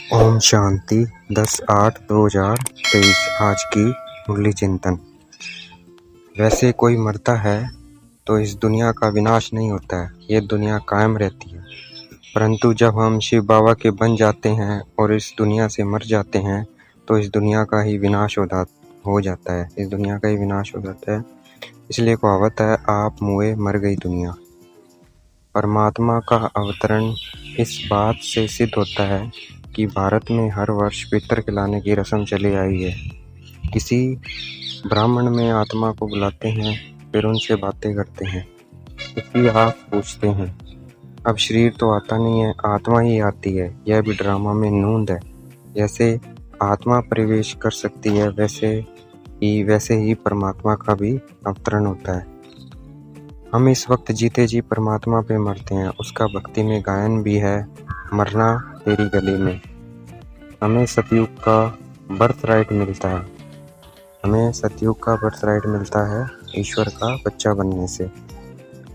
ओम शांति 10/8/2023 आज की मुरली चिंतन। वैसे कोई मरता है तो इस दुनिया का विनाश नहीं होता है, ये दुनिया कायम रहती है। परंतु जब हम शिव बाबा के बन जाते हैं और इस दुनिया से मर जाते हैं तो इस दुनिया का ही विनाश हो जाता है। इस दुनिया का ही विनाश हो जाता है। इसलिए कहावत है, आप मुए मर गई दुनिया। परमात्मा का अवतरण इस बात से सिद्ध होता है कि भारत में हर वर्ष पितर खिलाने की रस्म चली आई है। किसी ब्राह्मण में आत्मा को बुलाते हैं, फिर उनसे बातें करते हैं। इसलिए आप पूछते हैं, अब शरीर तो आता नहीं है, आत्मा ही आती है। यह भी ड्रामा में नूंद है। जैसे आत्मा प्रवेश कर सकती है वैसे ही परमात्मा का भी अवतरण होता है। हम इस वक्त जीते जी परमात्मा पे मरते हैं। उसका भक्ति में गायन भी है, मरना तेरी गली में। हमें सतयुग का बर्थ राइट मिलता है ईश्वर का बच्चा बनने से।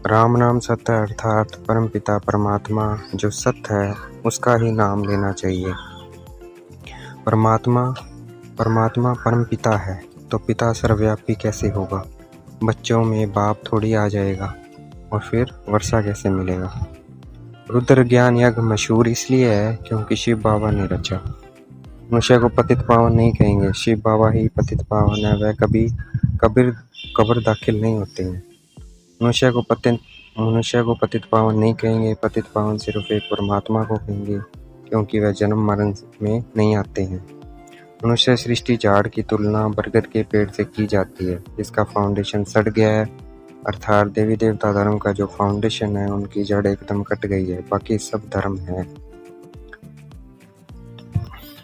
राम नाम सत्य अर्थात परम पिता परमात्मा जो सत्य है उसका ही नाम लेना चाहिए। परमात्मा परम पिता है तो पिता सर्वव्यापी कैसे होगा? बच्चों में बाप थोड़ी आ जाएगा और फिर वर्षा कैसे मिलेगा? रुद्र ज्ञान यज्ञ मशहूर इसलिए है क्योंकि शिव बाबा ने रचा। मनुष्य को पतित पावन नहीं कहेंगे, शिव बाबा ही पतित पावन है। वह कभी कब्र दाखिल नहीं होते हैं। मनुष्य को पतित पावन नहीं कहेंगे। पतित पावन सिर्फ एक परमात्मा को कहेंगे क्योंकि वह जन्म मरण में नहीं आते हैं। मनुष्य सृष्टि झाड़ की तुलना बरगद के पेड़ से की जाती है जिसका फाउंडेशन सड़ गया है, अर्थात देवी देवता धर्म का जो फाउंडेशन है उनकी जड़ एकदम कट गई है, बाकी सब धर्म है।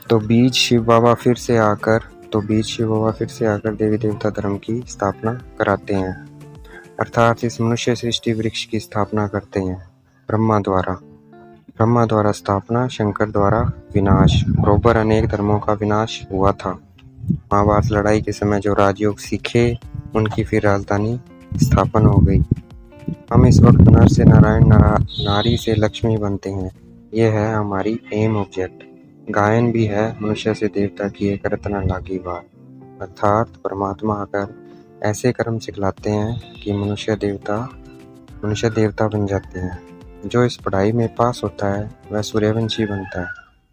तो बीज शिव बाबा फिर से आकर देवी देवता धर्म की स्थापना कराते हैं, अर्थात इस मनुष्य सृष्टि वृक्ष की स्थापना करते हैं। ब्रह्मा द्वारा स्थापना, शंकर द्वारा विनाश। बरोबर अनेक धर्मों का विनाश हुआ था। महाभारत लड़ाई के समय जो राजयोग सीखे उनकी फिर राजधानी स्थापन हो गई। हम इस वक्त नर से नारायण, नारी से लक्ष्मी बनते हैं। ये है हमारी एम ऑब्जेक्ट। गायन भी है, मनुष्य से देवता की एक रत्न लागी बात, अर्थात परमात्मा आकर ऐसे कर्म सिखलाते हैं कि मनुष्य देवता बन जाते हैं। जो इस पढ़ाई में पास होता है वह सूर्यवंशी बनता है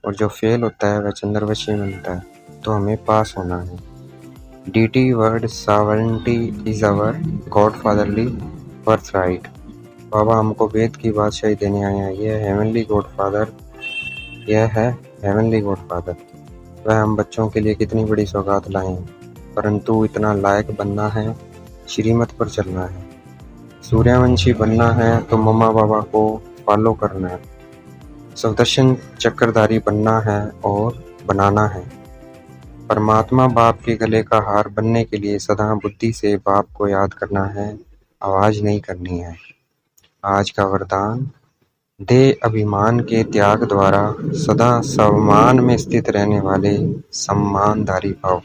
और जो फेल होता है वह चंद्रवंशी बनता है। तो हमें पास होना है। डीटी word sovereignty is our god fatherly birth right. बाबा हमको वेद की बादशाही देने आए हैं। यह है हेवनली गॉड फादर। वह हम बच्चों के लिए कितनी बड़ी सौगात लाए हैं, परंतु इतना लायक बनना है, श्रीमत पर चलना है। सूर्यवंशी बनना है तो मम्मा बाबा को फॉलो करना है। सुदर्शन चक्रधारी बनना है और बनाना है। परमात्मा बाप के गले का हार बनने के लिए सदा बुद्धि से बाप को याद करना है, आवाज नहीं करनी है। आज का वरदान, देह अभिमान के त्याग द्वारा सदा सम्मान में स्थित रहने वाले सम्मानधारी भाव।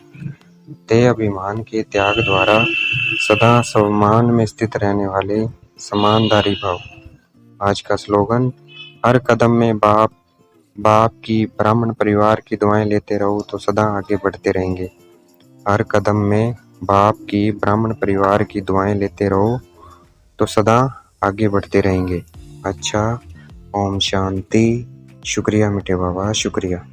देह अभिमान के त्याग द्वारा सदा सम्मान में स्थित रहने वाले सम्मानधारी भाव। आज का स्लोगन, हर कदम में बाप की ब्राह्मण परिवार की दुआएं लेते रहो तो सदा आगे बढ़ते रहेंगे। हर कदम में बाप की ब्राह्मण परिवार की दुआएं लेते रहो तो सदा आगे बढ़ते रहेंगे। अच्छा, ओम शांति। शुक्रिया मीठे बाबा, शुक्रिया।